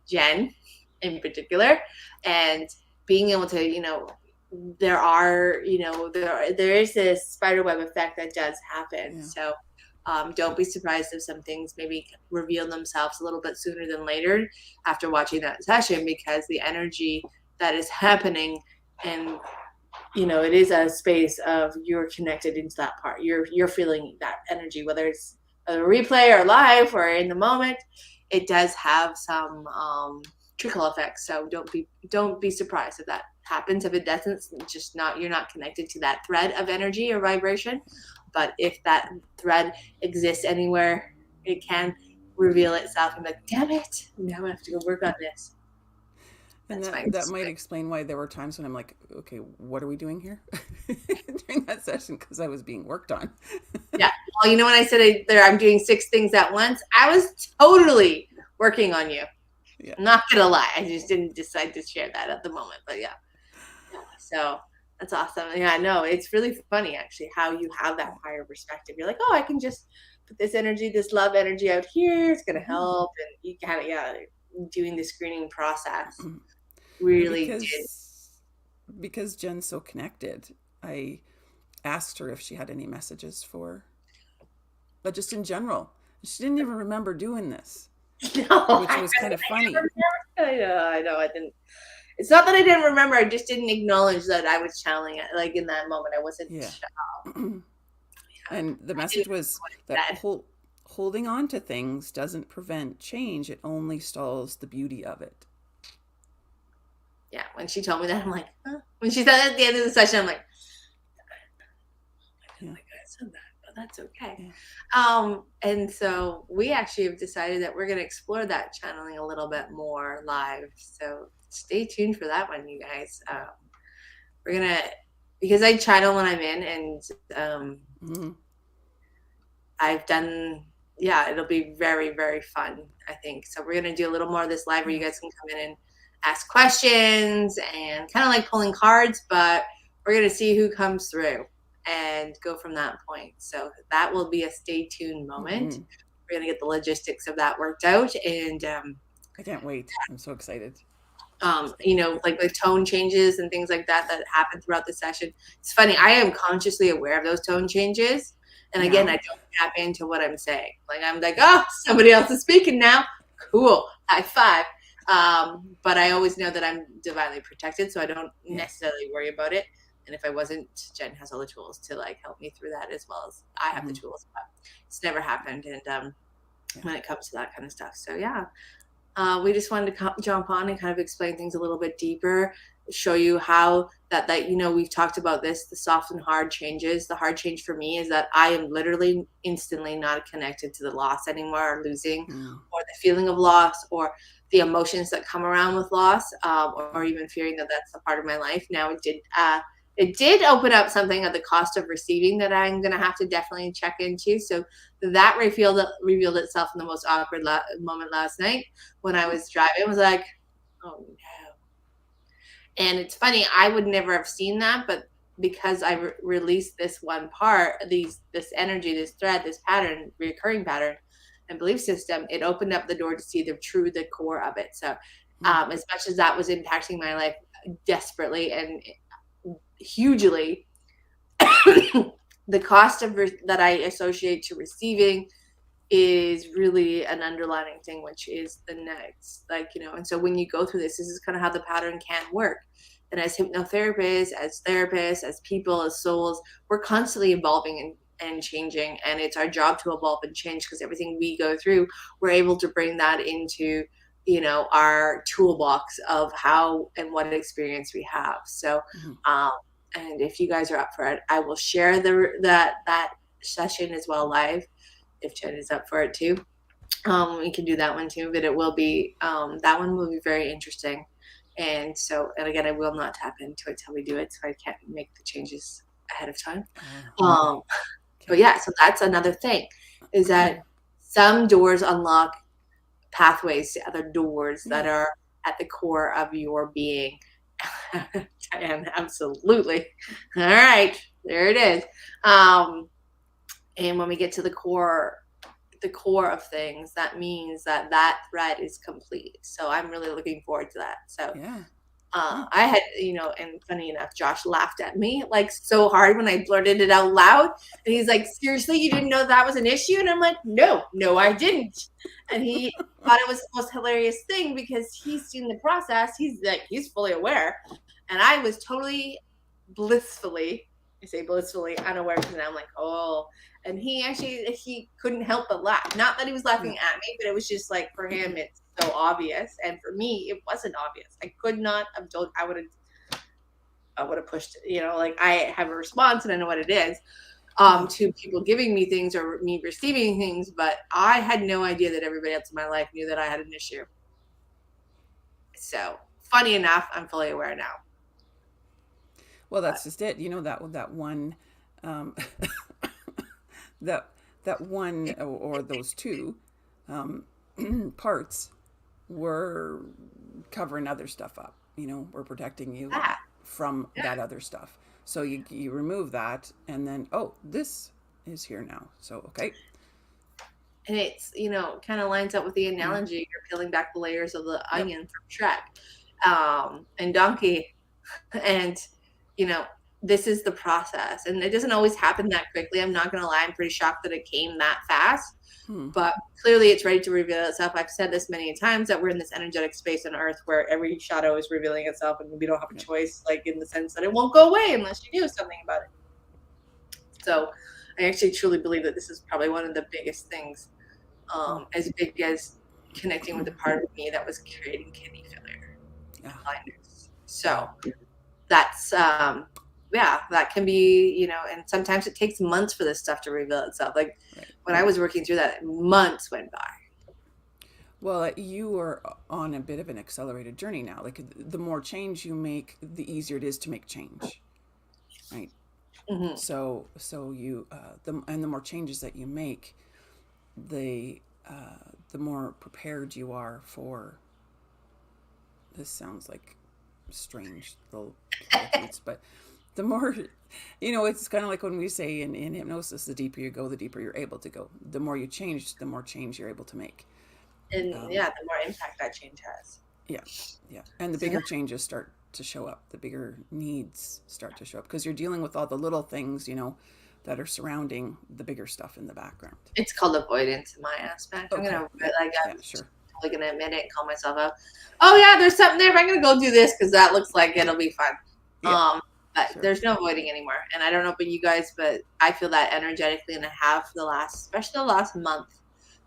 Speaker 1: Jen in particular, and being able to, there is this spider web effect that does happen. Yeah. So don't be surprised if some things maybe reveal themselves a little bit sooner than later after watching that session, because the energy that is happening, and it is a space of you're connected into that part. You're feeling that energy, whether it's a replay or live or in the moment. It does have some trickle effects. So don't be surprised if that happens. If it doesn't, you're not connected to that thread of energy or vibration. but if that thread exists anywhere, it can reveal itself and be like, damn it, now I have to go work on this.
Speaker 2: And
Speaker 1: That's my
Speaker 2: that might explain why there were times when I'm like, okay, what are we doing here during that session? Because I was being worked on.
Speaker 1: Yeah. Well, you know, when I said I'm doing 6 things at once, I was totally working on you.
Speaker 2: Yeah.
Speaker 1: I'm not gonna lie. I just didn't decide to share that at the moment. But yeah. Yeah. So that's awesome. Yeah, no, it's really funny actually how you have that higher perspective. You're like, oh, I can just put this energy, this love energy out here. It's gonna
Speaker 2: Mm-hmm.
Speaker 1: help. And you kind of, yeah, doing the screening process
Speaker 2: And
Speaker 1: really did.
Speaker 2: because Jen's so connected, I asked her if she had any messages for, but just in general. She didn't even remember doing this,
Speaker 1: No,
Speaker 2: which was kind of funny.
Speaker 1: I know. I didn't. It's not that I didn't remember. I just didn't acknowledge that I was channeling it. Like in that moment, I wasn't.
Speaker 2: Yeah.
Speaker 1: Yeah,
Speaker 2: And the
Speaker 1: I
Speaker 2: message
Speaker 1: didn't
Speaker 2: was
Speaker 1: know
Speaker 2: that
Speaker 1: what it said.
Speaker 2: holding on to things doesn't prevent change, it only stalls the beauty of it.
Speaker 1: Yeah, when she told me that, I'm like, huh? When she said that at the end of the session, I'm like, I
Speaker 2: Yeah.
Speaker 1: didn't think I said that, but that's okay.
Speaker 2: Yeah.
Speaker 1: And so we actually have decided that we're going to explore that channeling a little bit more live. So stay tuned for that one, you guys. We're gonna, because I channel when I'm in, and
Speaker 2: Mm-hmm.
Speaker 1: I've done, yeah, it'll be very, very fun, I think. So we're gonna do a little more of this live where you
Speaker 2: Yeah.
Speaker 1: guys can come in and ask questions and kind of like pulling cards, but we're gonna see who comes through and go from that point. So that will be a stay tuned moment.
Speaker 2: Mm-hmm.
Speaker 1: We're gonna get the logistics of that worked out, and
Speaker 2: I can't wait. I'm so excited.
Speaker 1: you know, like the tone changes and things like that that happen throughout the session. It's funny. I am consciously aware of those tone changes. And again, I
Speaker 2: Now,
Speaker 1: don't tap into what I'm saying. Like I'm like, oh, somebody else is speaking now. Cool. High five. But I always know that I'm divinely protected, so I don't
Speaker 2: yeah.
Speaker 1: necessarily worry about it. And if I wasn't, Jen has all the tools to like help me through that as well as I have the
Speaker 2: Mm-hmm.
Speaker 1: tools. But it's never happened. And
Speaker 2: Yeah.
Speaker 1: when it comes to that kind of stuff. So yeah, we just wanted to jump on and kind of explain things a little bit deeper, show you how that you know, we've talked about this, the soft and hard changes. The hard change for me is that I am literally instantly not connected to the loss anymore, or losing,
Speaker 2: Mm.
Speaker 1: or the feeling of loss, or the emotions that come around with loss, or even fearing that that's a part of my life. Now it did open up something at the cost of receiving that I'm going to have to definitely check into. So that revealed itself in the most awkward moment last night when I was driving. I was like, oh no. And it's funny, I would never have seen that, but because I released this one part, this energy, this thread, this pattern, recurring pattern and belief system, it opened up the door to see the core of it. So
Speaker 2: Mm.
Speaker 1: as much as that was impacting my life desperately and hugely, the cost of that I associate to receiving is really an underlining thing, which is the next, like, you know. And so when you go through this is kind of how the pattern can work. And as hypnotherapists, as therapists, as people, as souls, we're constantly evolving and changing. And it's our job to evolve and change, because everything we go through, we're able to bring that into, you know, our toolbox of how and what experience we have. So
Speaker 2: Mm-hmm.
Speaker 1: um and if you guys are up for it, I will share that session as well live if Jen is up for it too. We can do that one too, but it will be that one will be very interesting. And so, and again, I will not tap into it till we do it, so I can't make the changes ahead of time.
Speaker 2: Okay.
Speaker 1: But
Speaker 2: Okay.
Speaker 1: yeah, so that's another thing, is that some doors unlock pathways to other doors that
Speaker 2: Yeah.
Speaker 1: are at the core of your being. And absolutely. All right, there it is. And when we get to the core of things, that means that that thread is complete. So I'm really looking forward to that. So
Speaker 2: Yeah. Yeah.
Speaker 1: I had, you know, and funny enough, Josh laughed at me like so hard when I blurted it out loud. And he's like, seriously, you didn't know that was an issue? And I'm like, no, I didn't. And he thought it was the most hilarious thing because he's seen the process. He's like, he's fully aware. And I was totally blissfully, I say blissfully unaware, because I'm like, oh. And he couldn't help but laugh. Not that he was laughing
Speaker 2: Yeah.
Speaker 1: at me, but it was just like, for him, it's so obvious. And for me, it wasn't obvious. I could not have told, I would have pushed it, you know, like I have a response and I know what it is.
Speaker 2: Yeah.
Speaker 1: to people giving me things or me receiving things, but I had no idea that everybody else in my life knew that I had an issue. So funny enough, I'm fully aware now.
Speaker 2: Well,
Speaker 1: But
Speaker 2: that's just it. You know that one, um, that that one or those two um, parts were covering other stuff up. You know, we're protecting you
Speaker 1: that,
Speaker 2: from
Speaker 1: yeah.
Speaker 2: that other stuff. So you remove that, and then oh, this is here now. So okay.
Speaker 1: And it's, kind of lines up with the
Speaker 2: Mm,
Speaker 1: analogy. You're peeling back the layers of the
Speaker 2: yep.
Speaker 1: onion from Shrek, and Donkey. And, you know, this is the process. And it doesn't always happen that quickly. I'm not going to lie. I'm pretty shocked that it came that fast.
Speaker 2: Hmm.
Speaker 1: But clearly it's ready to reveal itself. I've said this many times that we're in this energetic space on Earth where every shadow is revealing itself and we don't have a
Speaker 2: Yep.
Speaker 1: choice, like in the sense that it won't go away unless you do something about it. So I actually truly believe that this is probably one of the biggest things,
Speaker 2: Hmm.
Speaker 1: as big as connecting with the part of me that was creating kidney failure
Speaker 2: Yeah.
Speaker 1: and blindness.
Speaker 2: Yeah.
Speaker 1: So that's yeah, that can be, and sometimes it takes months for this stuff to reveal itself. Like
Speaker 2: Right.
Speaker 1: when I was working through that, months went by.
Speaker 2: Well, you are on a bit of an accelerated journey now. Like the more change you make, the easier it is to make change, right?
Speaker 1: Hmm.
Speaker 2: So you the more changes that you make, the the more prepared you are for. This sounds like strange little platitudes, but the more, it's kind of like when we say in hypnosis, the deeper you go, the deeper you're able to go. The more you change, the more change you're able to make.
Speaker 1: And
Speaker 2: Um,
Speaker 1: yeah, the more impact that change has.
Speaker 2: yeah, yeah, and the
Speaker 1: So yeah,
Speaker 2: bigger changes start to show up. The bigger needs start to show up because you're dealing with all the little things, that are surrounding the bigger stuff in the background.
Speaker 1: it's called avoidance in my aspect. I'm
Speaker 2: Okay,
Speaker 1: gonna
Speaker 2: yeah,
Speaker 1: like
Speaker 2: yeah,
Speaker 1: I'm
Speaker 2: sure,
Speaker 1: totally gonna admit it and call myself out. Oh yeah, there's something there. But I'm gonna go do this because that looks like it'll be fun.
Speaker 2: yeah,
Speaker 1: Um, but
Speaker 2: sure,
Speaker 1: there's no avoiding anymore. And I don't know about you guys, but I feel that energetically, and I have for the last, especially the last month.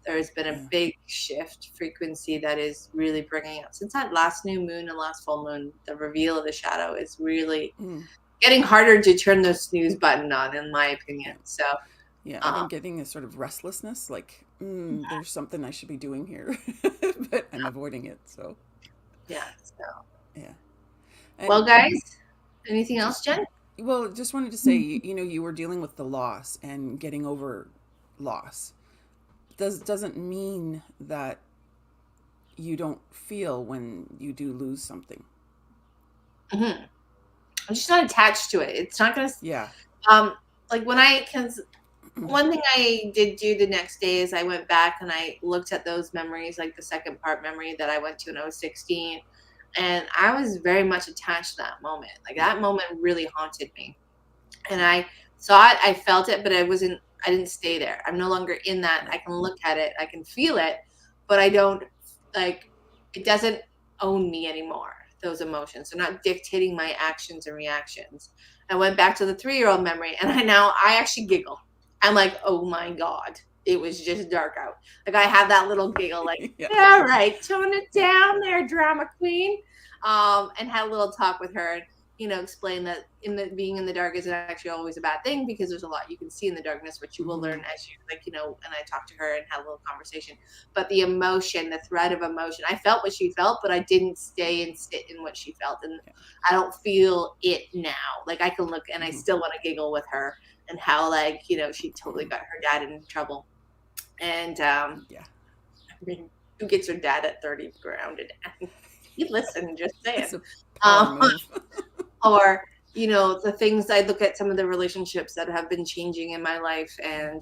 Speaker 1: There has been a
Speaker 2: yeah,
Speaker 1: big shift frequency that is really bringing up since that last new moon and last full moon. The reveal of the shadow is really
Speaker 2: mm,
Speaker 1: getting harder to turn the snooze button on, in my opinion.
Speaker 2: yeah.
Speaker 1: So,
Speaker 2: Yeah, I've
Speaker 1: um,
Speaker 2: been getting a sort of restlessness, like there's something I should be doing here, but I'm avoiding it. So
Speaker 1: yeah. So,
Speaker 2: yeah,
Speaker 1: well,
Speaker 2: and
Speaker 1: guys, anything else,
Speaker 2: just
Speaker 1: Jen?
Speaker 2: just wanted to say, you were dealing with the loss and getting over loss. Doesn't mean that you don't feel when you do lose something.
Speaker 1: Mm-hmm. I'm just not attached to it. It's not gonna,
Speaker 2: Yeah.
Speaker 1: um, like when because one thing I did do the next day is I went back and I looked at those memories, like the second part memory that I went to when I was 16. And I was very much attached to that moment. Like
Speaker 2: Yeah.
Speaker 1: that moment really haunted me. And
Speaker 2: Yeah.
Speaker 1: I saw it, I felt it, but I didn't stay there. I'm no longer in that. I
Speaker 2: Right.
Speaker 1: can look at it, I can feel it, but I don't, like, it doesn't own me anymore, those emotions. They're not dictating my actions and reactions. I went back to the 3-year-old memory and I actually giggle. I'm like, oh my God, it was just dark out. Like I have that little giggle, like,
Speaker 2: Yeah.
Speaker 1: all right, tone it
Speaker 2: Yeah.
Speaker 1: down there, drama queen. And had a little talk with her, explain that being in the dark isn't actually always a bad thing because there's a lot you can see in the darkness, which you will
Speaker 2: Mm-hmm.
Speaker 1: learn as you and I talked to her and had a little conversation. But the emotion, the thread of emotion, I felt what she felt, but I didn't stay and sit in what she felt. And
Speaker 2: Yeah.
Speaker 1: I don't feel it now. Like I can look and I
Speaker 2: Mm-hmm.
Speaker 1: still want to giggle with her and how she totally got her dad in trouble. And
Speaker 2: Yeah.
Speaker 1: I mean, who gets her dad at 30 grounded? You listen, just saying.
Speaker 2: It's a power
Speaker 1: Um,
Speaker 2: move.
Speaker 1: or the things I look at, some of the relationships that have been changing in my life, and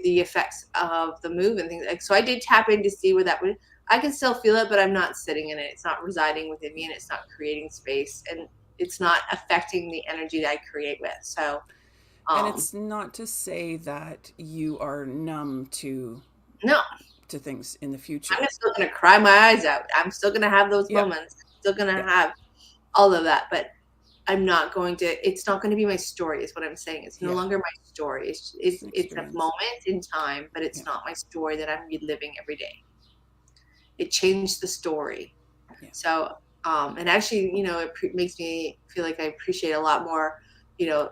Speaker 1: the effects of the move and things like. So I did tap in to see where that would. I can still feel it, but I'm not sitting in it. It's not residing within me, and it's not creating space, and it's not affecting the energy that I create with. So,
Speaker 2: And
Speaker 1: um,
Speaker 2: it's not to say that you are numb
Speaker 1: no,
Speaker 2: to things in the
Speaker 1: I'm
Speaker 2: future.
Speaker 1: still gonna cry my eyes out. I'm still gonna have those
Speaker 2: Yeah.
Speaker 1: moments. Still gonna
Speaker 2: Yeah.
Speaker 1: have all of that, but I'm not going to. It's not going to be my story. Is what I'm saying. It's no
Speaker 2: Yeah.
Speaker 1: longer my story. It's
Speaker 2: It's
Speaker 1: it's,
Speaker 2: an
Speaker 1: it's a
Speaker 2: experience.
Speaker 1: moment in time, but
Speaker 2: Yeah.
Speaker 1: it's not my story that I'm reliving every day. It changed the story.
Speaker 2: Yeah.
Speaker 1: So, and actually, makes me feel like I appreciate a lot more, you know,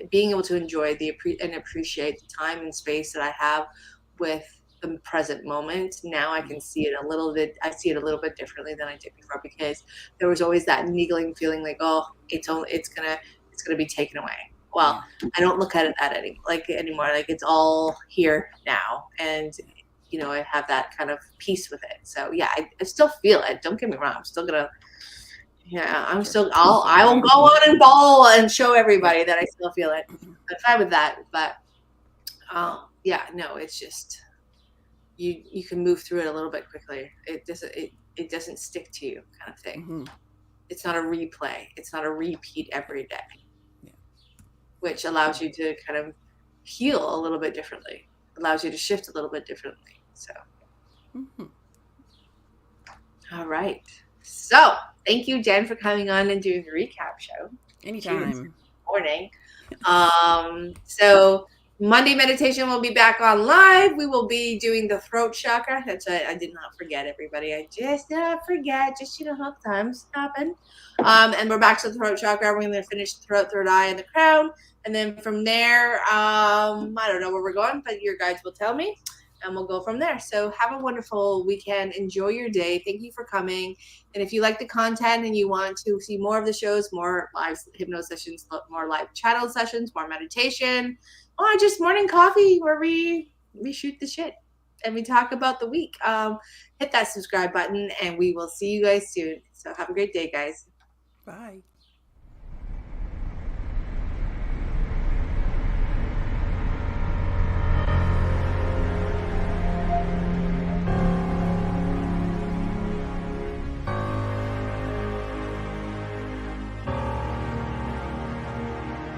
Speaker 1: being able to enjoy and appreciate the time and space that I have with the present moment. Now I can see it a little bit. I see it a little bit differently than I did before, because there was always that niggling feeling like, oh, it's gonna be taken away. Well,
Speaker 2: Yeah.
Speaker 1: I don't look at it that anymore. Like, it's all here now, and I have that kind of peace with it. So yeah, I still feel it. Don't get me wrong. I'm still gonna yeah,
Speaker 2: Sure.
Speaker 1: I will go on and ball and show
Speaker 2: Yeah.
Speaker 1: everybody that I still feel it. I'm fine with that. But yeah, no, it's just you can move through it a little bit quickly. It doesn't stick to you, kind of thing.
Speaker 2: Mm-hmm.
Speaker 1: It's not a replay. It's not a repeat every day,
Speaker 2: Yeah.
Speaker 1: which allows you to kind of heal a little bit differently. Allows you to shift a little bit differently. So,
Speaker 2: Mm-hmm.
Speaker 1: all right. So, thank you, Jen, for coming on and doing the recap show. Cheers.
Speaker 2: Anytime.
Speaker 1: Morning. So Monday meditation will be back on live. We will be doing the throat chakra. That's right. I did not forget, everybody. I just did not forget. Just, how times happen. And we're back to the throat chakra. We're going to finish the throat, third eye, and the crown. And then from there, I don't know where we're going, but your guides will tell me. And we'll go from there. So have a wonderful weekend. Enjoy your day. Thank you for coming. And if you like the content and you want to see more of the shows, more live hypno sessions, more live channel sessions, more meditation, or just morning coffee where we shoot the shit and we talk about the week, hit that subscribe button, and we will see you guys soon. So have a great day, guys.
Speaker 2: Bye.